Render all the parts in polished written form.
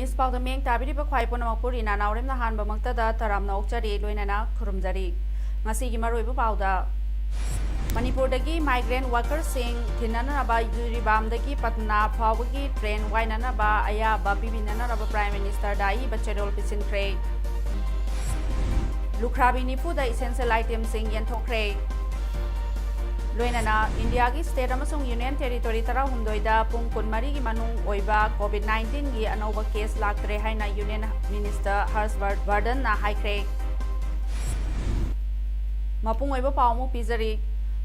Miss Paodam Tabiri Bakwai Ponamapurina Naorem Nahan Bamaktada Taram Nokchari Luinana Kurumjari Masigi Maruibu Pauda Manipur dagi migrant workers sing Tinanaba Yuribam dagi Patna Pawagi train Wainanaba Aya Babi Binanaba Prime Minister Dai Bachedol Pisin Cray Lukrabi Nipu the essential items sing Yentokray Luinana India ki state amasung union territory tara hundoida pung kunmari ki manung oiba COVID-19 gi anova case laktre haina union minister Harshvardhan na haikre mapung oiba pawmu pizari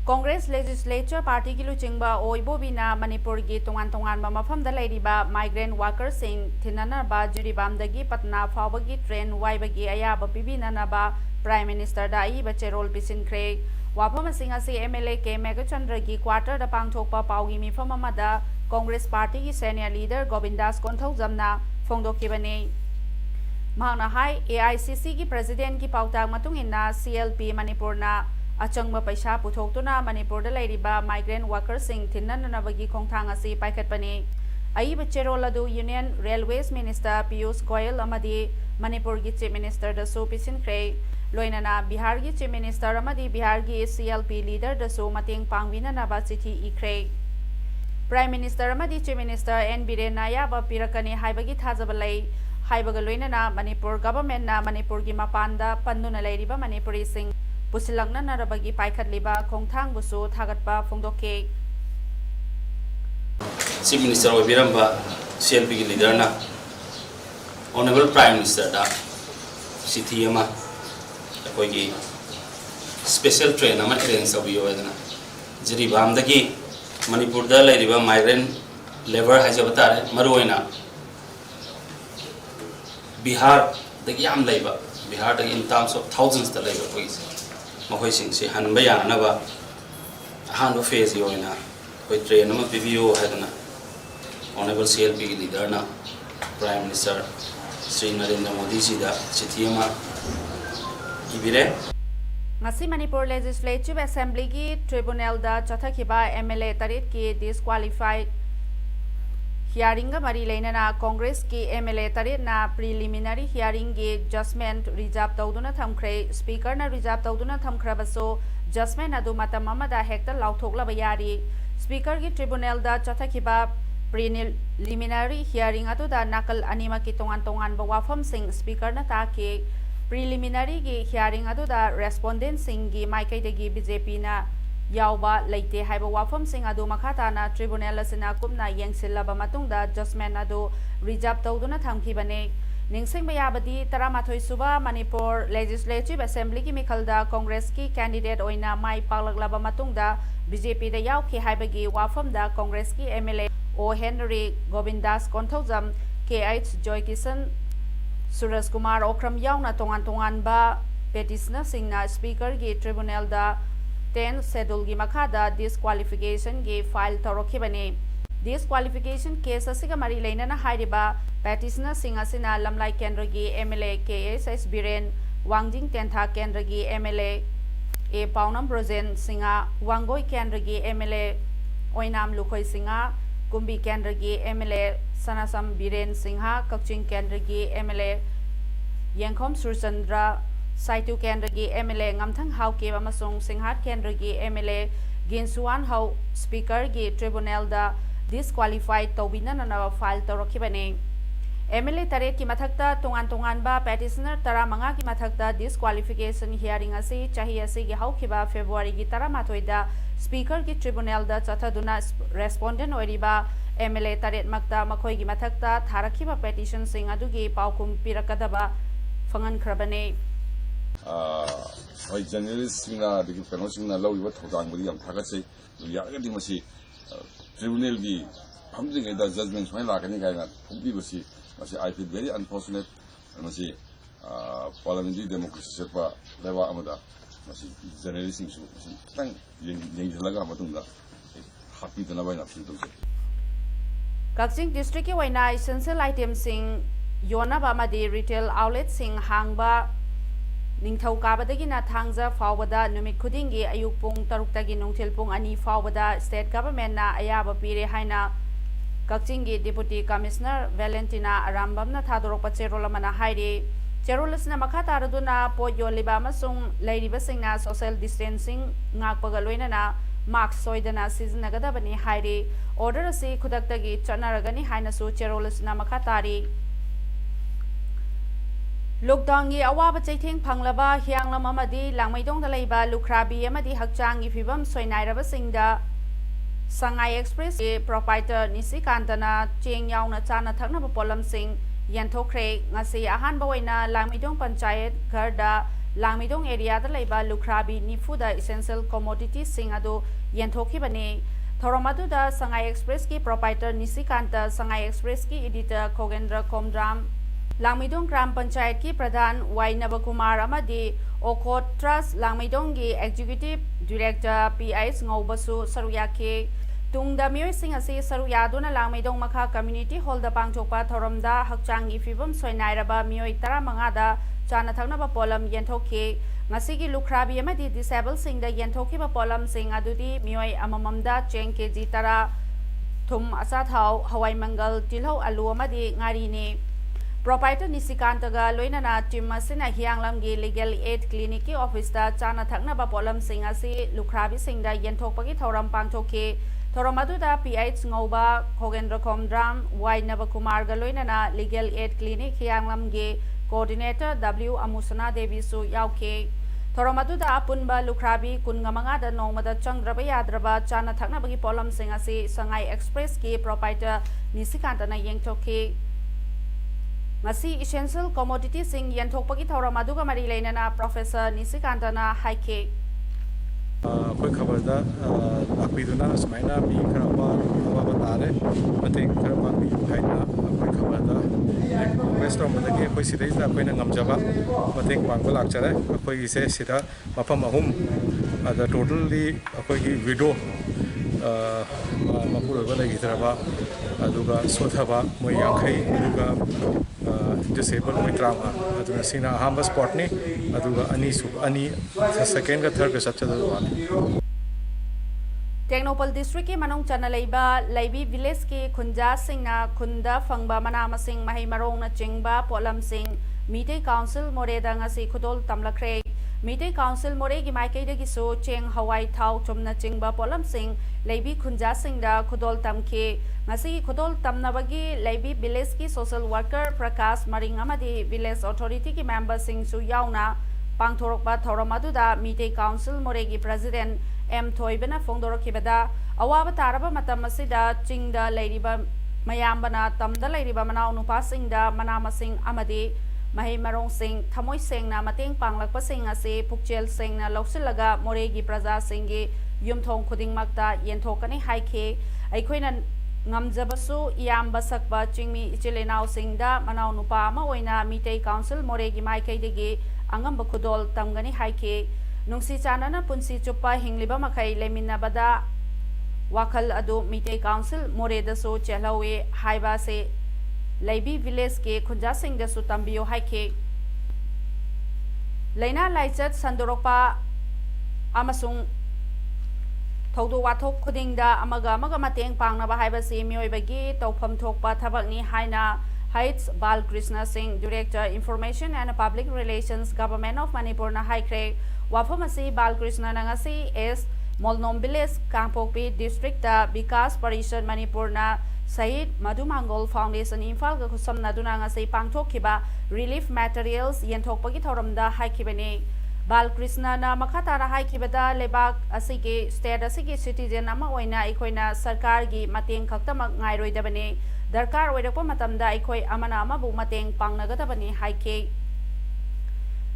Congress legislature party ki luchingba oibo bina Manipur gi tongan ba mafam da leiriba migrant workers sing thinana ba juribam dagi patna fawa gi train waiba gi aya ba pibina na ba prime minister da ai ba cherol pisin kre Wapama Singasi MLA K. Megachandra ki quarter the Pangthokpa Paugi Mifam Amada Congress Party ki senior leader Govindas Konthau Jamna Fongdokibane Mahana Hai AICC ki president ki Pautang Matungina CLP Manipurna Achangba Paisha Putoktuna Manipur da Lairiba migrant workers sing Tinanabagi Kongthang asi Paikatpane Aiba Cheroladu Union Railways Minister Piyush Goyal Amadi Manipur ki Chief Minister da Sopisin Kray Loinana Bihar ki Chief Minister Amadi Bihar ki CLP leader da so mating pangwina na ba chithi ikre Prime Minister Amadi Chief Minister N Biren Naya ba pirakani haibagi thajabalai haibaga loinana Manipur government na Manipur ki mapanda pannu na lairiba Manipuri sing pusilangna na rabagi paikhatliba khongthang busu thagatpa phongdokke Chief Minister Obiramba CLP ki leader na Honorable Prime Minister da chithi ama कोई special train अमा arrange तौबियो है जिरीबाम दगी मणिपुर दा लेरिबा migrant labour हाइजब तारे मरुओइना बिहार दगी याम लेबा बिहार दगी in terms of thousands दा लेबा कोई मखोइ सिंग से हनबा यानबा हानो फेज योइना कोई ट्रेन अमा पीबीओ हैदना ऑनरेबल सीएलपी की लीडर ना प्राइम मिनिस्टर श्री नरेंद्र मोदी जी दा चिठी अमा Ngasi Manipur Legislative Assembly ki Tribunal da Chathakiba MLA Tarit ki disqualified hearing ga mari leinana Congress ki MLA Tarit na preliminary hearing gi judgment reserve tawduna thamkhre Speaker na reserve tawduna thamkhrabaso judgment adu matam amada hekta lauthoklaba yari Speaker ki Tribunal da Chathakiba preliminary hearing adu da nakal anima ki tongan ba wafam sing Speaker na ta ki Preliminary ki hearing adu da respondent sing gi maikai de gi BJP na yauba leite haiba wafam sing adu makhata na tribunal asina kumna yengsilaba matung da judgment adu reserve tawduna thamki bane ningsing bayabadi taramathoi suba Manipur Legislative Assembly ki mikhalda Congress ki candidate oina mai palaglaba matung da BJP da yauki haiba gi wafam da Congress ki MLA O Henry Govindas Konthojam KH Joy Kisan Suresh Kumar Okram yauna tongan ba petitioner singna speaker gi tribunal da 10 schedule gi makhada disqualification gi file torokhibane disqualification case asiga mari leinana hairiba petitioner singa sina lamlai kendra gi MLA KSS Biren Wangjing Tentha kendra gi MLA A Paonam Brojen singa Wangoi kendra gi MLA Oinam Lukhoi singa Kumbi kendra gi MLA Sanasam Biren Singha Kakching kendra gi MLA Yangkhom Surchandra Saitu kendra gi MLA Ngamthang Hauke amasung Singhat kendra gi MLA Ginsuan Hau speaker gi tribunal da disqualified tawbina na file torokhibane MLA taret ki mathakta tongan ba petitioner tara manga ki mathakta disqualification hearing asi chahi asi gi haukiba February gi tara mathoida speaker ki tribunal da chathaduna respondent oiriba MLA taret makta makhoi gi mathakta tharakhiba petition sing adugi paukum pirakadaba fangan khrabane hoi journalist singa digi kano singa lawi wa thogang budi yam thagase ya ga di masi tribunal gi ꯊꯝꯖꯤꯉꯩꯗ ꯖꯖꯃꯦꯟ ꯁꯨꯃꯥꯏꯅ ꯂꯥꯛꯀꯅꯤ ꯀꯥꯏꯅ ꯐꯣꯡꯕꯤꯕꯁꯤ ꯃꯁꯤ I feel very unfortunate ꯃꯁꯤ parliamentary democracy ꯆꯠꯄ ꯂꯩꯕꯥꯛ ꯑꯃꯗ ꯃꯁꯤ ꯖꯔꯅꯦꯂꯤꯁꯁꯤꯡꯁꯨ ꯃꯁꯤ ꯈꯤꯇꯪ ꯌꯦꯡꯁꯤꯜꯂꯒ ꯃꯇꯨꯡꯗ ꯍꯥꯞꯄꯤꯗꯅꯕ ꯑꯩꯅ ꯑꯄꯤꯜ ꯇꯧꯖꯩ ꯀꯛꯆꯤꯡ ꯗꯤꯁꯇ꯭ꯔꯤꯛꯀꯤ ꯑꯣꯏꯅ ꯏꯁꯦꯟꯁꯤꯌꯦꯜ ꯑꯥꯏꯇꯦꯝꯁꯤꯡ ꯌꯣꯟꯅꯕ ꯑꯃꯗꯤ ꯔꯤꯇꯦꯜ ꯑꯥꯎꯠꯂꯦꯠꯁꯤꯡ ꯍꯥꯡꯕ ꯅꯤꯡꯊꯧꯀꯥꯕꯗꯒꯤꯅ ꯊꯥꯡꯖ ꯐꯥꯎꯕꯗ ꯅꯨꯃꯤꯠ ꯈꯨꯗꯤꯡꯒꯤ ꯑꯌꯨꯛ ꯄꯨꯡ 6ꯇꯒꯤ ꯅꯨꯡꯊꯤꯜ ꯄꯨꯡ 2 ꯐꯥꯎꯕꯗ ꯁ꯭ꯇꯦꯠ ꯒꯚꯔꯟꯃꯦꯟꯠꯅ ꯑꯌꯥꯕ ꯄꯤꯔꯦ ꯍꯥꯏꯅ ꯀꯛꯆꯤꯡꯒꯤ ꯗꯤꯄꯨꯇꯤ ꯀꯃꯤꯁꯅꯔ ꯚꯦꯂꯦꯟꯇꯤꯅꯥ ꯑꯔꯥꯝꯕꯝꯅ ꯊꯥꯗꯣꯔꯛꯄ ꯆꯦꯔꯣꯜ ꯑꯃꯅ ꯍꯥꯏꯔꯤ ꯆꯦꯔꯣꯜ ꯑꯁꯤꯅ ꯃꯈꯥ ꯇꯥꯔꯗꯨꯅ ꯄꯣꯠ ꯌꯣꯜꯂꯤꯕ ꯑꯃꯁꯨꯡ ꯂꯩꯔꯤꯕꯁꯤꯡꯅ ꯁꯣꯁꯤꯌꯦꯜ ꯗꯤꯁꯇꯦꯟꯁꯤꯡ ꯉꯥꯛꯄꯒ ꯂꯣꯏꯅꯅ ꯃꯥꯛꯁ ꯁꯣꯏꯗꯅ ꯁꯤꯖꯤꯟꯅꯒꯗꯕꯅꯤ ꯍꯥꯏꯔꯤ ꯑꯣꯔꯗꯔ ꯑꯁꯤ ꯈꯨꯗꯛꯇꯒꯤ ꯆꯠꯅꯔꯒꯅꯤ ꯍꯥꯏꯅꯁꯨ ꯆꯦꯔꯣꯜ ꯑꯁꯤꯅ ꯃꯈꯥ ꯇꯥꯔꯤ ꯂꯣꯛꯗꯥꯎꯟꯒꯤ ꯑꯋꯥꯕ ꯆꯩꯊꯦꯡ ꯐꯪꯂꯕ ꯍꯤꯌꯥꯡꯂꯝ ꯑꯃꯗꯤ ꯂꯥꯡꯃꯩꯗꯣꯡꯗ ꯂꯩꯕ ꯂꯨꯈ꯭ꯔꯥꯕꯤ ꯑꯃꯗꯤ ꯍꯛꯆꯥꯡꯒꯤ ꯐꯤꯕꯝ ꯁꯣꯏꯅꯥꯏꯔꯕꯁꯤꯡꯗ ꯁꯉꯥꯏ ꯑꯦꯛꯁꯄ꯭ꯔꯦꯁꯀꯤ ꯄ꯭ꯔꯣꯄꯥꯏꯇꯔ ꯅꯤꯁꯤꯀꯥꯟꯇꯅ ꯆꯦꯡ ꯌꯥꯎꯅ ꯆꯥꯅ ꯊꯛꯅꯕ ꯄꯣꯠꯂꯝꯁꯤꯡ ꯌꯦꯟꯊꯣꯛꯈ꯭ꯔꯦ ꯉꯁꯤ ꯑꯍꯥꯟꯕ ꯑꯣꯏꯅ ꯂꯥꯡꯃꯩꯗꯣꯡ ꯄꯟꯆꯥꯌꯠ ꯘꯔꯗ ꯂꯥꯡꯃꯩꯗꯣꯡ ꯑꯦꯔꯤꯌꯥꯗ ꯂꯩꯕ ꯂꯨꯈ꯭ꯔꯥꯕꯤ 90ꯗ ꯏꯁꯦꯟꯁꯤꯌꯦꯜ ꯀꯣꯃꯣꯗꯤꯇꯤꯁꯤꯡ ꯑꯗꯨ ꯌꯦꯟꯊꯣꯛꯈꯤꯕꯅꯤ ꯊꯧꯔꯝ ꯑꯗꯨꯗ ꯁꯉꯥꯏ ꯑꯦꯛꯁꯄ꯭ꯔꯦꯁꯀꯤ ꯄ꯭ꯔꯣꯄꯥꯏꯇꯔ ꯅꯤꯁꯤꯀꯥꯟꯇ ꯁꯉꯥꯏ ꯑꯦꯛꯁꯄ꯭ꯔꯦꯁꯀꯤ ꯏꯗꯤꯇꯔ ꯈꯣꯒꯦꯟꯗ꯭ꯔ ꯈꯣꯝꯗ꯭ꯔꯥꯝ ꯂꯥꯡꯃꯩꯗꯣꯡ ꯒ꯭ꯔꯥꯝ ꯄꯟꯆꯥꯌꯠꯀꯤ ꯄ꯭ꯔꯙꯥꯟ ꯋꯥꯏ ꯅꯕꯀꯨꯃꯥꯔ ꯑꯃꯗꯤ ꯑꯣꯀꯣꯠ ꯇ꯭ꯔꯁ ꯂꯥꯡꯃꯩꯗꯣꯡꯒꯤ ꯑꯦꯛꯖꯤꯀ꯭ꯌꯨꯇꯤꯚ ꯗꯤꯔꯦꯛꯇꯔ PH ꯉꯧꯕꯁꯨ ꯁꯔꯨꯛ ꯌꯥꯈꯤ ꯇꯨꯡꯗ ꯃꯤꯑꯣꯏꯁꯤꯡ ꯑꯁꯤ ꯁꯔꯨꯛ ꯌꯥꯗꯨꯅ ꯂꯥꯡꯃꯩꯗꯣꯡ ꯃꯈꯥ ꯀꯝꯃ꯭ꯌꯨꯅꯤꯇꯤ ꯍꯣꯜꯗ ꯄꯥꯡꯊꯣꯛꯄ ꯊꯧꯔꯝꯗ ꯍꯛꯆꯥꯡꯒꯤ ꯐꯤꯕꯝ ꯁꯣꯏꯅꯥꯏꯔꯕ ꯃꯤꯑꯣꯏ 15ꯗ ꯆꯥꯅ ꯊꯛꯅꯕ ꯄꯣꯠꯂꯝ ꯌꯦꯟꯊꯣꯛꯈꯤ ꯉꯁꯤꯒꯤ ꯂꯨꯈ꯭ꯔꯥꯕꯤ ꯑꯃꯗꯤ ꯗꯤꯁꯦꯕꯜꯁꯤꯡꯗ ꯌꯦꯟꯊꯣꯛꯈꯤꯕ ꯄꯣꯠꯂꯝꯁꯤꯡ ꯑꯗꯨꯗꯤ ꯃꯤꯑꯣꯏ ꯑꯃꯃꯝꯗ ꯆꯦꯡ ꯀꯦꯖꯤ 10 ꯊꯨꯝ ꯑꯆꯥꯊꯥꯎ ꯍꯋꯥꯏ ꯃꯪꯒꯜ ꯇꯤꯜꯍꯧ ꯑꯂꯨ ꯑꯃꯗꯤ ꯉꯥꯔꯤꯅꯤ ꯄ꯭ꯔꯣꯄꯥꯏꯇꯔ ꯅꯤꯁꯤꯀꯥꯟꯇꯒ ꯂꯣꯏꯅꯅ ꯇꯤꯝ ꯑꯁꯤꯅ ꯍꯤꯌꯥꯡꯂꯝꯒꯤ ꯂꯤꯒꯦꯜ ꯑꯦꯗ ꯀ꯭ꯂꯤꯅꯤꯛꯀꯤ ꯑꯣꯐꯤꯁꯇ ꯆꯥꯅ ꯊꯛꯅꯕ ꯄꯣꯠꯂꯝꯁꯤꯡ ꯑꯁꯤ ꯂꯨꯈ꯭ꯔꯥꯕꯤꯁꯤꯡꯗ ꯌꯦꯟꯊꯣꯛꯄꯒꯤ ꯊꯧꯔꯝ ꯄꯥꯡꯊꯣꯛꯈꯤ ꯊꯧꯔꯝ ꯑꯗꯨꯗ PH ꯉꯧꯕ ꯈꯣꯒꯦꯟꯗ꯭ꯔ ꯈꯣꯝꯗ꯭ꯔꯥꯝ ꯋꯥꯏ ꯅꯕꯀꯨꯃꯥꯔꯒ ꯂꯣꯏꯅꯅ ꯂꯤꯒꯦꯜ ꯑꯦꯗ ꯀ꯭ꯂꯤꯅꯤꯛ ꯍꯤꯌꯥꯡꯂꯝꯒꯤ ꯀꯣꯑꯣꯔꯗꯤꯅꯦꯇꯔ W ꯑꯃꯨꯁꯅꯥ ꯗꯦꯕꯤꯁꯨ ꯌꯥꯎꯈꯤ ꯊꯧꯔꯝ ꯑꯗꯨꯗ ꯑꯄꯨꯟꯕ ꯂꯨꯈ꯭ꯔꯥꯕꯤ 15ꯗ ꯅꯣꯡꯃꯗ ꯆꯪꯗ꯭ꯔꯕ ꯌꯥꯗ꯭ꯔꯕ ꯆꯥꯅ ꯊꯛꯅꯕꯒꯤ ꯄꯣꯠꯂꯝꯁꯤꯡ ꯑꯁꯤ ꯁꯉꯥꯏ ꯑꯦꯛꯁꯄ꯭ꯔꯦꯁꯀꯤ proprietor ꯅꯤꯁꯤꯀꯥꯟꯇꯅ ꯌꯦꯟꯊꯣꯛꯈꯤ ngasi essential commoditiesing yenthokpagi thoram aduga mari leinana Professor Nisikantana haike ꯑꯩꯈꯣꯏ ꯈꯕꯔꯗ ꯂꯥꯛꯄꯤꯗꯨꯅ ꯑꯁꯨꯃꯥꯏꯅ ꯃꯤ ꯈꯔ ꯑꯋꯥꯕ ꯇꯥꯔꯦ ꯃꯇꯦꯡ ꯈꯔ ꯄꯥꯡꯕꯤꯌꯨ ꯍꯥꯏꯅ ꯑꯩꯈꯣꯏ ꯈꯕꯔꯗ ꯔꯤꯀ꯭ꯋꯦꯁ ꯇꯧꯔꯝꯕꯗꯒꯤ ꯑꯩꯈꯣꯏ ꯁꯤꯗꯩꯁꯤꯗ ꯑꯩꯈꯣꯏꯅ ꯉꯝꯖꯕ ꯃꯇꯦꯡ ꯄꯥꯡꯕ ꯂꯥꯛꯆꯔꯦ ꯑꯩꯈꯣꯏꯒꯤꯁꯦ ꯁꯤꯗ ꯃꯐꯝ 3 ꯑꯗ ꯇꯣꯇꯦꯜꯂꯤ ꯑꯩꯈꯣꯏꯒꯤ ꯋꯤꯗꯣ ꯃꯄꯨꯔꯣꯏꯕ ꯂꯩꯈꯤꯗ꯭ꯔꯕ ꯑꯗꯨꯒ ꯁꯣꯊꯕ ꯃꯣꯏ 50 ꯑꯗꯨꯒ ꯗꯤꯁꯦꯕꯜ ꯃꯣꯏ 15 ꯑꯗꯨꯅ ꯁꯤꯅ ꯑꯍꯥꯟꯕ ꯁ꯭ꯄꯣꯠꯅꯤ ꯑꯗꯨꯒ ꯁꯦꯀꯦꯟꯒ ꯊꯔꯗꯒ ꯆꯠꯆꯗꯕ ꯋꯥꯠꯂꯤ ꯇꯦꯛꯅꯣꯄꯜ ꯗꯤꯁꯇ꯭ꯔꯤꯛꯀꯤ ꯃꯅꯨꯡ ꯆꯟꯅ ꯂꯩꯕ ꯂꯩꯕꯤ ꯚꯤꯂꯦꯖꯀꯤ ꯈꯨꯟꯖꯥꯁꯤꯡꯅ ꯈꯨꯟꯗ ꯐꯪꯕ ꯃꯅꯥ ꯃꯁꯤꯡ ꯃꯍꯩ ꯃꯔꯣꯡꯅ ꯆꯤꯡꯕ ꯄꯣꯠꯂꯝꯁꯤꯡ ꯃꯤꯇꯩ ꯀꯥꯎꯟꯁꯤꯜ ꯃꯣꯔꯦꯗ ꯉꯁꯤ ꯈꯨꯗꯣꯜ ꯇꯝꯂꯛꯈ꯭ꯔꯦ ꯃꯤꯇꯩ ꯀꯥꯎꯟꯁꯤꯜ ꯃꯣꯔꯦꯒꯤ ꯃꯥꯏꯀꯩꯗꯒꯤꯁꯨ ꯆꯦꯡ ꯍꯋꯥꯏ ꯊꯥꯎ ꯆꯨꯝꯅ ꯆꯤꯡꯕ ꯄꯣꯠꯂꯝꯁꯤꯡ ꯂꯩꯕꯤ ꯈꯨꯟꯖꯥꯁꯤꯡꯗ ꯈꯨꯗꯣꯜ ꯇꯝꯈꯤ ꯉꯁꯤꯒꯤ ꯈꯨꯗꯣꯜ ꯇꯝꯅꯕꯒꯤ ꯂꯩꯕꯤ ꯚꯤꯂꯦꯖꯀꯤ ꯁꯣꯁꯤꯌꯦꯜ ꯋꯥꯔꯀꯔ ꯄ꯭ꯔꯀꯥꯁ ꯃꯔꯤꯡ ꯑꯃꯗꯤ ꯚꯤꯂꯦꯖ ꯑꯣꯊꯣꯔꯤꯇꯤꯒꯤ ꯃꯦꯝꯕꯔꯁꯤꯡꯁꯨ ꯌꯥꯎꯅ ꯄꯥꯡꯊꯣꯔꯛꯄ ꯊꯧꯔꯝ ꯑꯗꯨꯗ ꯃꯤꯇꯩ ꯀꯥꯎꯟꯁꯤल ꯃꯣꯔꯦꯒꯤ ꯄ꯭ꯔꯦꯁꯤꯗꯦꯟꯠ M ꯊꯣꯏꯕꯅ ꯐꯣꯡꯗꯣꯔꯛꯈꯤꯕꯗ ꯑꯋꯥꯕ ꯇꯥꯔꯕ ꯃꯇꯝ ꯑꯁꯤꯗ ꯆꯤꯡꯗ ꯂꯩꯔꯤꯕ ꯃꯌꯥꯝꯕꯅ ꯇꯝꯗ ꯂꯩꯔꯤꯕ ꯃꯅꯥꯎ ꯅꯨꯄꯥꯁꯤꯡꯗ ꯃꯅꯥ ꯃꯁꯤꯡ ꯑꯃꯗꯤ ꯃꯍꯩ ꯃꯔꯣꯡꯁꯤꯡ ꯊꯃꯣꯏ ꯁꯦꯡꯅ ꯃꯇꯦꯡ ꯄꯥꯡꯂꯛꯄꯁꯤꯡ ꯑꯁꯤ ꯄꯨꯛꯆꯦꯜ ꯁꯦꯡꯅ ꯂꯧꯁꯤꯜꯂꯒ ꯃꯣꯔꯦꯒꯤ ꯄ꯭ꯔꯖꯥꯁꯤꯡꯒꯤ ꯌꯨꯝꯊꯣꯡ ꯈꯨꯗꯤꯡꯃꯛꯇ ꯌꯦꯟꯊꯣꯛꯀꯅꯤ ꯍꯥꯏꯈꯤ ꯑꯩꯈꯣꯏꯅ ꯉꯝꯖꯕꯁꯨ ꯏꯌꯥꯝꯕ ꯁꯛꯄ ꯆꯤꯡꯃꯤ ꯏꯆꯤꯜ ꯏꯅꯥꯎꯁꯤꯡꯗ ꯃꯅꯥꯎ ꯅꯨꯄꯥ ꯑꯃ ꯑꯣꯏꯅ ꯃꯤꯇꯩ ꯀꯥꯎꯟꯁꯤꯜ ꯃꯣꯔꯦꯒꯤ ꯃꯥꯏꯀꯩꯗꯒꯤ ꯑꯉꯝꯕ ꯈꯨꯗꯣꯜ ꯇꯝꯒꯅꯤ ꯍꯥꯏꯈꯤ ꯅꯨꯡꯁꯤ ꯆꯥꯟꯅꯅ ꯄꯨꯟꯁꯤ ꯆꯨꯞꯄ ꯍꯤꯡꯂꯤꯕ ꯃꯈꯩ ꯂꯩꯃꯤꯟꯅꯕꯗ ꯋꯥꯈꯜ ꯑꯗꯨ ꯃꯤꯇꯩ ꯀꯥꯎꯟꯁꯤꯜ ꯃꯣꯔꯦꯗꯁꯨ ꯆꯦꯜꯍꯧꯏ ꯍꯥꯏꯕ ꯑꯁꯤ ꯂꯩꯕꯤ ꯚꯤꯂꯦꯖꯀꯤ ꯈꯨꯟꯖꯥꯁꯤꯡꯗꯁꯨ ꯇꯝꯕꯤꯌꯨ ꯍꯥꯏꯈꯤ ꯂꯩꯅꯥ ꯂꯥꯏꯆꯠ ꯁꯟꯗꯣꯔꯛꯄ ꯑꯃꯁꯨꯡ ꯊꯧꯗꯣꯛ ꯋꯥꯊꯣꯛ ꯈꯨꯗꯤꯡꯗ ꯑꯃꯒ ꯃꯇꯦꯡ ꯄꯥꯡꯅꯕ ꯍꯥꯏꯕꯁꯤ ꯃꯤꯑꯣꯏꯕꯒꯤ ꯇꯧꯐꯝ ꯊꯣꯛꯄ ꯊꯕꯛꯅꯤ ꯍꯥꯏꯅ H. Balkrishna Singh, Director, Information and Public Relations, Government of Manipurna haikre. Wafam asi Balkrishna ngasi S. Molnom Village, Kangpokpi District da Vikas Parishad Manipurna Said Madumangol Foundation Imphal ga khusam ngasi pangthokhiba relief materials yenthokpagi thoramda haikibani. Balkrishna na makhatara haikibada lebak asigi state asigi citizen ama oina aikoina sarkar gi mateng khaktamak ngairoidabani दरकार ओइरकपा मतमदा अखोय अमना अमबु मतेंग पांगनगदबनी हाइके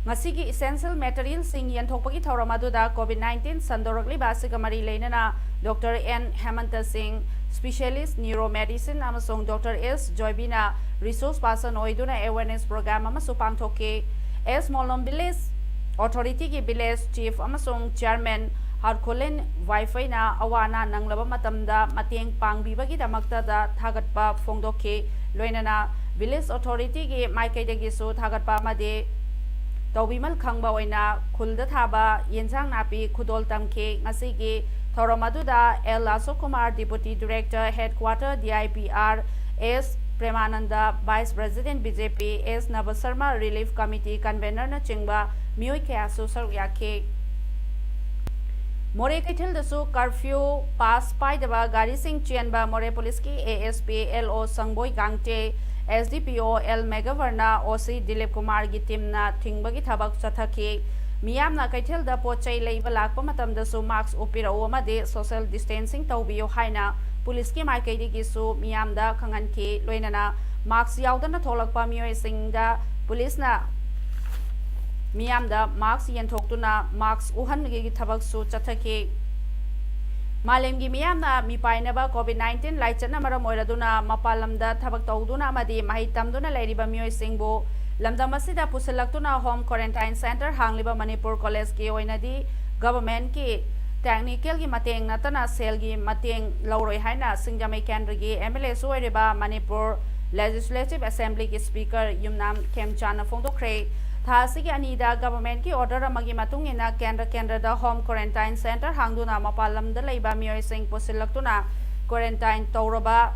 ngasi essential material sing yanthokpagi thoram aduda COVID-19 sandoragli basiga mari leinana Dr. N. Hemanta Singh, Specialist Neuromedicine amasong Dr. S. Joybina, Resource Person oiduna awareness program amasu pangthoke S. Molom Village Authority ki Village Chief amasong Chairman Harkolen Wi-Fi na awana nanglaba matamda mateng pangbibagi damakta da thagatpa phongdokhe loinana Village Authority ki maikai su thagatpa amade tawbimal khangba oina khulda thaba yensang napi khudol tamke ngasi gi Thoramaduda L. Kumar, Deputy Director, Headquarter, DIPR, S. Premananda, Vice President, BJP, S. Navasarma, Relief Committee, Convener, Chingba, Mui Kayasu Saryake. More Katil the Su curfew pass by the Gari Singh Chianba, More Poliski, ASP, LO Sangboy Gangte, SDPO, L. Megavarna, OC, Dilip Kumar Gitimna, Tingbagi Tabak Satake. Miyamna kaithel da pochai leiba lakpa matam da su mask upirao amade social distancing tawbiyo haina police ki maikai gi su miyam da khangan ki loinana mask yaudana tholakpa miyoi sing da police na miyam da mask yenthokuna mask uhan gi thabak su chathake malem gi miyam na mi paina ba COVID-19 laichana mara moiraduna mapalam da thabak tawduna amade mahitam duna leiriba miyoi singbo Lamdam asida pusilaktuna home quarantine center hangliba Manipur College ki oinadi government ki technical ki mateng natana sel gi mateng lauroi haina singjamai kendra gi MLA soiriba Manipur Legislative Assembly ki speaker Yumnam Khemchana phongdokre thasi ki anida government ki order amagi matungina kendra da home quarantine center hangduna mapalam da leiba mioi sing pusilaktuna quarantine tawraba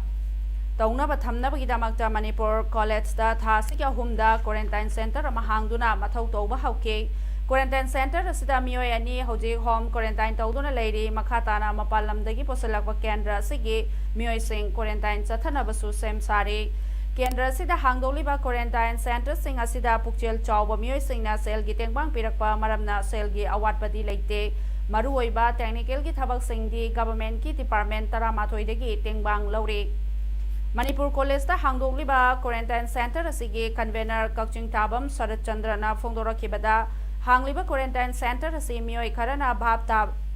Taunaba Thamnaba Gidamakta Manipur College da Thasika Humda Quarantine Center Mahangduna Mathau Toba Hauke Quarantine Center Sida Miyoi Ani Hoji Home Quarantine Tawduna Lady Makhatana Mapalam Dagi Posalakwa Kendra Sigi Miyoi Sing Quarantine Chathanabasu Sem Sari Kendra Sida Hangdoliba Quarantine Center Sing Asida Pukchel Chawba Miyoi Sing na Sel gi Tengbang Pirakpa Maramna Sel gi Awatpati Leite Maruoiba Technical gi Thabak Sing di Government ki Department Taramathoi dagi Tengbang Lauri Manipur College da hangdokliba quarantine center asigi convener Kakching Tabam Sarat Chandrana phongdorakibada hangliba quarantine center asi mioi kharana bhab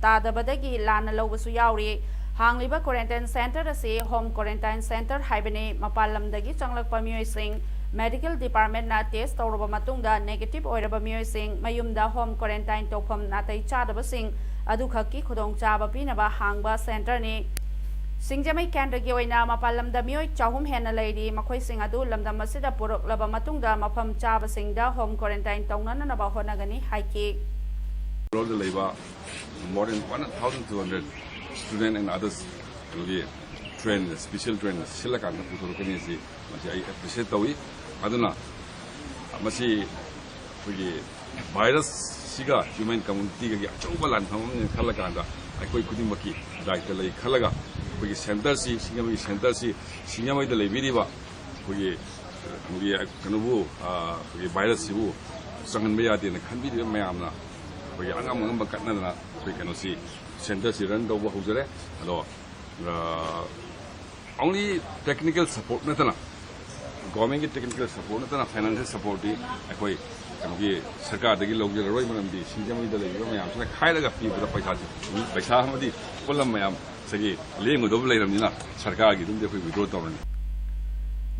tadabadagi lana lawbasu yauri hangliba quarantine center asi home quarantine center haibane mapalamdagi changlakpa mioi sing medical department na test tawraba matungda negative oiraba mioi sing mayumda home quarantine tawpham natai chadaba sing adu khakki khudong chaba pinaba hangba center ni Singjamai Kendra gi oina mapalam da mioi chahum hena leidi makhoi sing adu lamdam masida purok laba matungda mafam chaba singda home quarantine tawnana na ba honagani haiki Road labor more than 1,200 students and others will be trained special trained silakan na putoro kani si masi ai appreciate tawi aduna masi pugi virus siga human community ga achauba lan thamam khalakanda akoi kudimaki daita lai khalaga Pugi center si singamai center si singamai da lebiriba pugi pugi kanubu pugi virus sibu sangan me yade na khanbi de mayamna pugi angam angam bakatna na pugi kanu si center si run do ba hujare ado only technical support na tana government ki technical support na tana financial support di akoi kanugi sarkar dagi logje roi manam di singamai da lebiba mayam sina khairaga pi bura paisa hamadi pulam mayam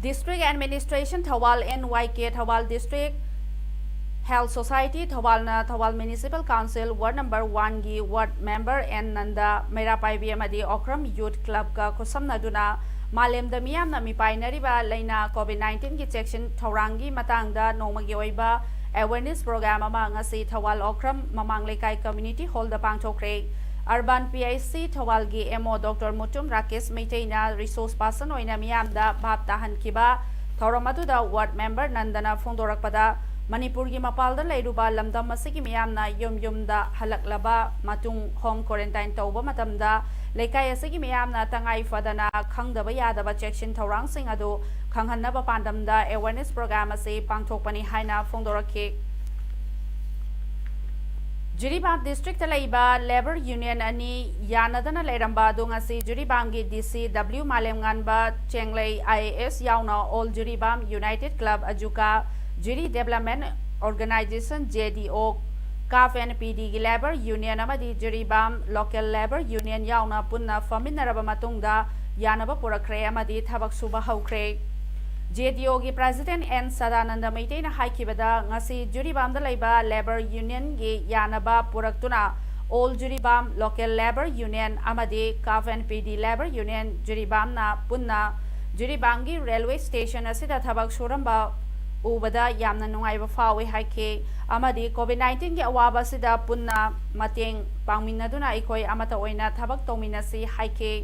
District Administration Thawal NYK Thawal District Health Society Thawal na Thawal Municipal Council Ward Number 1 gi Ward Member N Nanda Merapai Biamadi Okram Youth Club ka Kusamna Duna Malem da miyam na mipainari ba laina COVID-19 ki section Thawrangi matangda nongmagi oiba awareness program ama ngasi Thawal Okram Mamang Lekai Community Hall da pangthokre Urban PIC Thawalgi MO Dr. Mutum Rakesh Meitaina Resource Person oina miyamda bhab tahan kiba Thawramatuda Ward Member Nandana Phongdorakpada Manipurgi Mapalda Leiruba Lamdam Masiki miyamna yumda halaklaba matung home quarantine tawba matamda Lekai asigi miyamna tangai fadana khangdaba yadaba section Thawrang sing adu khanghanaba pandamda awareness program ase pangthokpani haina Phongdorakhe Jiribam District Laiba Labor Union Ani Yanadana Leramba Dungasi Jiribangi DC W Malemganba Chenglei IAS Yauna All Jiribam United Club Ajuka Jiri Development Organization JDO CAF NPD gi Labor Union amadi Jiribam Local Labor Union yauna punna faminaraba matungda yanaba purakre amadi thabak suba haukre JDO gi President N Sadananda Maitena haikibada ngasi Jiribam da laiba Labor Union gi yanaba puraktuna All Jiribam Local Labor Union amadi CAF NPD Labor Union Jiribam na punna Jiribam gi Railway Station asida thabak suramba ubada yamna nungaiba fawi haike amadi COVID-19 gi awaba sida punna mateng pangminaduna ikoi amata oina thabak tominasi haike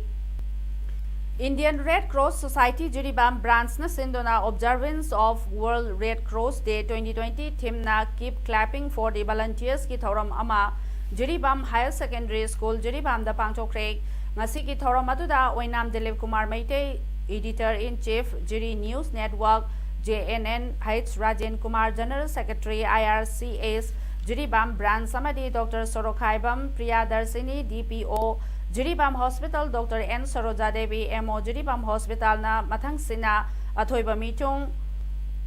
Indian Red Cross Society Jiribam branch na sindona observance of World Red Cross Day 2020 theme na keep clapping for the volunteers ki thoram ama Jiribam Higher Secondary School Jiribam da pangchokre ngasi ki thoram aduda oinam Dilip Kumar Maite Editor in Chief Jiri News Network JNN H Rajen Kumar General Secretary IRCS Jiribam branch samadi Dr. Sorokhaibam Priyadarshini DPO Jiribam Hospital Dr. N Saroja Devi MO Jiribam Hospital na mathang sina athoiba mitung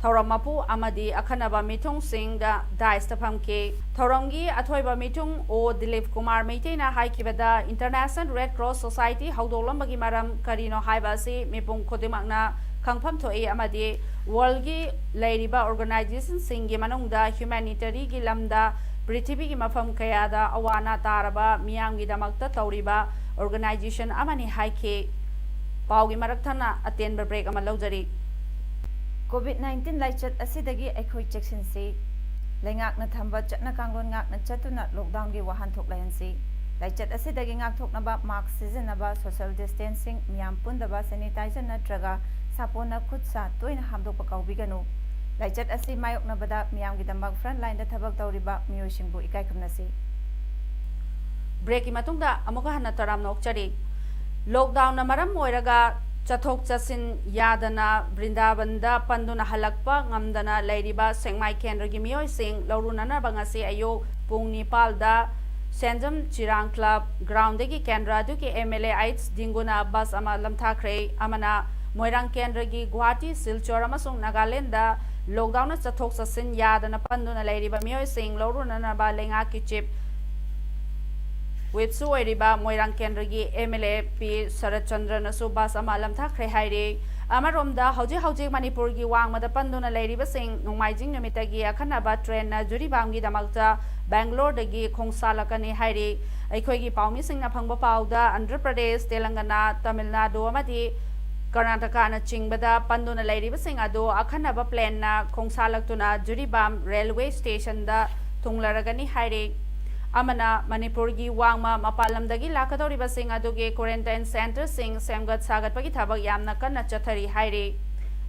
Thoramapu amadi akhanaba mitung sing da daistaphamke Thorongi athoiba mitung o Dilip Kumar Maitena haikibada International Red Cross Society haudolambagi maram karino haiba si mipung khodimakna khangpham thoi amadi world gi leiriba organization singi manungda humanitarian gi lamda Prithvi ki mafam kayada awana taraba miyam gi damakta tauriba organization amani haike pawgi marakthana atenba break ama laujari COVID-19 laichat asidagi aikhoi checksin si lengak na thamba chatna kanglon ngak na chatuna lockdown gi wahan thok layan si laichat asidagi ngak thok na ba mask season na ba social distancing miyam punda ba sanitizer na traga sapona khut sa toina hamdok pa kaubiganu laichat asi mayok na bada miyam gi dambak front line da thabak tawriba miyosingbu ikai khamna si break ki matungda amuka hana taram nokchari lockdown na maram moiraga chathok chasin yadana Brindavanda panduna halakpa ngamdana leiriba sengmai kendra gi miyoi sing loruna na bangasi ayo pung nipal da Senjam Chirang Club ground degi kendra du ki MLA Aids dinguna bus ama lamthakre amana Moirang kendra gi Guwahati Silchor amasung Nagaland da lockdown na chathok chasin yadana panduna leiriba miyoi sing loruna na ba lenga ki chip with Sueriba Moirang Kendrigi MLA P Sarachandra Nasu Bas Amalam Thakre Haire Amaromda Hauji Manipur gi Wang Madapanduna Lady Sing Numaijing Namitagi Akanaba train na Juribangi Damakta Bangalore dagi Kongsalakani Haire Aikogi Paumi Sing Napangba Pauda Andhra Pradesh Telangana Tamil Nadu Amadi Karnataka na Chingbada Panduna Lady Sing Ado Akanaba plan na Kongsalaktuna Juribam Railway Station da Tunglaragani Haire Amana Manipur gi wangma mapalamdagi lakadoriba sing aduge quarantine center sing semgat sagat pagi thabak yamna kanna chathari haire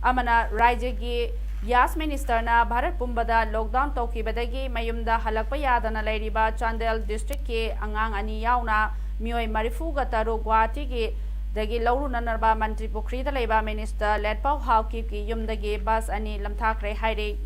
amana rajya gi yas minister na bharat pumbada lockdown tokibadagi mayumda halakpa yadana leiriba Chandel district ke angang ani yauna mioi marifu ga taru Guwahati gi dagi lauru nanarba mantri pukri da leiba minister letpau hawki ki yumdagi bus ani lamthakre haire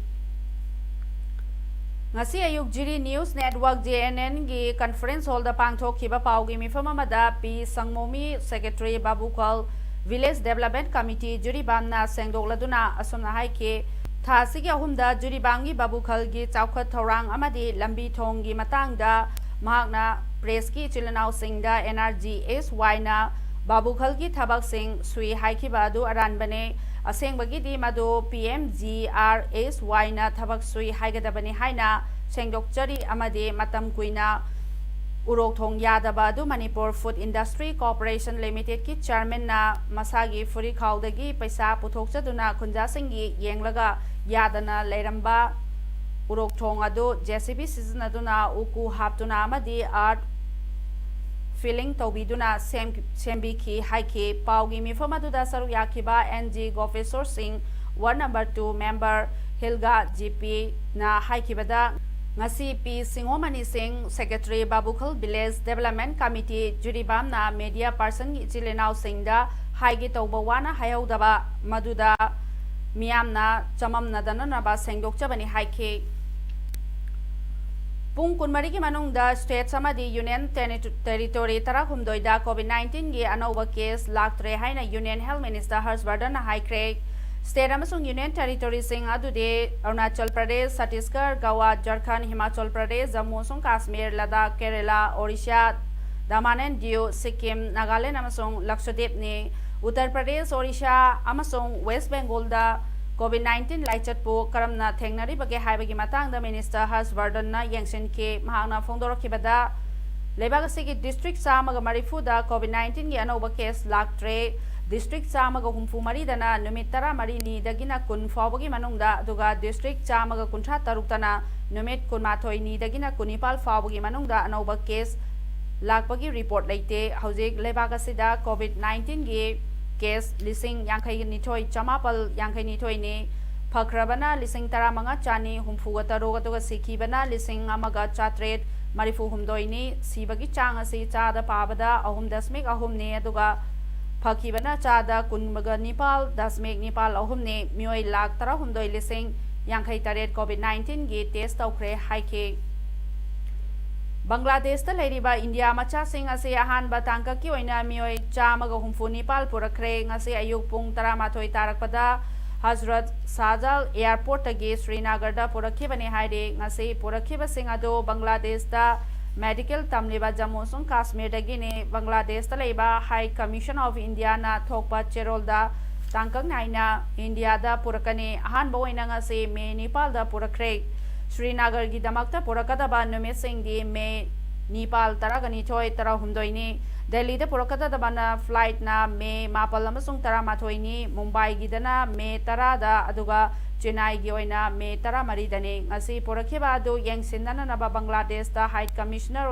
ngasi ayuk Jiri News Network JNN gi conference hall da pangthokhiba paugi mifam amada P Sangmomi Secretary Babukal Village Development Committee Jiribam na sengdokladuna asomna haike thasigi ahumda Jiribangi Babukal gi chaukhat thorang amadi lambi thong gi matangda mahakna press ki chilanau singda NRGSY na Babukal gi thabak sing sui haikiba du aranbane asengbagi di madu PMGRSY na thabak sui haigadabani haina sengdokchari amadi matam kuina urok thong yadaba du Manipur Food Industry Corporation Limited ki chairman na masagi furi khawdagi paisa puthokchaduna khunja singi yenglaga yadana leiramba urok thong adu JCB sizinaduna uku haptuna amadi art feeling tobiduna sembiki haike paugi mifama duda saru yakiba NG Gofesor Singh Ward number 2 member Hilga GP na haikibada ngasi P Singomani Singh Secretary Babukal Village Development Committee Juribam na media person chilenau singda haigi tawba wana hayaudaba maduda miyamna chamamna danana ba sengdokchabani haike Pung kunmari ki manungda state samadi union territory tarakhumdoida COVID-19 gi anauba case laktre haina union health minister Harshvardhan haikre State amasung Union Territory sing adude Arunachal Pradesh, Chhattisgarh, Goa, Jharkhand, Himachal Pradesh, Jammu and Kashmir, Ladakh, Kerala, Odisha, Daman and Diu, Sikkim, Nagaland amasung Lakshadweep ni Uttar Pradesh, Odisha amasung West Bengal da COVID-19 laichatpu karamna thengnaribage haibagi matangda Minister Harshvardhan na yengsinki mahakna phongdorokibada lebak asigi district samaga marifuda COVID-19 gi anoba case laktre district samaga humfu maridana numit 13 dagina kun fawbagi manungda aduga district samaga kuntha taruktana numit kunmathoi ni dagina kunipal fawbagi manungda anoba case lakpagi report leite hojik lebak asida COVID-19 gi case lising yankai nithoi chamapal yankai nithoi ni phakrabana lising taramanga chani humfuga taroga toga sikhibana lising amaga chatret marifu humdoi ni sibagi chang asi chada pabada ahum dasmik ahum ne aduga phakibana chada kunmaga nipal dasmik nipal ahum ne mioi lak tara humdoi lising yankai taret COVID-19 gi test tawkhre haike Bangladesh ta leiriba India macha sing ase ahan batangka ki oina mioi chamaga humfu nipal purakre ngase ayuk pung 13 tarakpada Hazrat Sajal airport tagi Srinagar da purakhibani haide ngase purakhiba sing ado Bangladesh da medical tamliba Jammu and Kashmir dagi ne Bangladesh ta leiba High Commission of India na thokpa cherol da tangkang naina India da purakani ahan boina ngase me Nepal da purakre Srinagar gi damakta purakadaba numit sing di me Nepal taragani thoi tara humdoi ni Delhi da purakadaba na flight na me mapal amasung tara mathoi ni Mumbai gi dana me tara da aduga Chennai gi oina me tara mari dani ngasi purakhiba adu yengsinna na ba Bangladesh da High Commissioner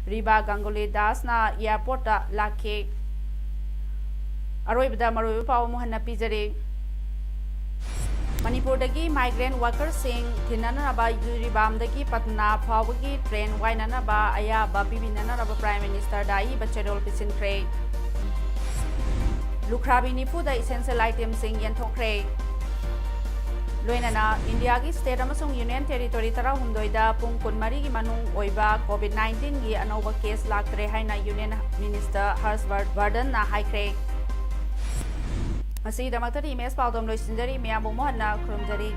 Riba Ganguly Das na airport da lakhe aroibda maroi paw mohanna pijare Manipur dagi migrant workers sing thinana ba Yuribam dagi Patna phawagi train wainana ba aya ba bibinana ba Prime Minister dai ba chedol pisin kre Lukhrabi nipu da essential items sing yenthokre Loinana India gi state amasung Union Territory tara humdoida pung kunmari gi manung oiba COVID-19 gi anoba case laktre haina Union Minister Harshvardhan na haikre Masih damak tadi mes Paodam loisinjari miyamu mohanna khurumjari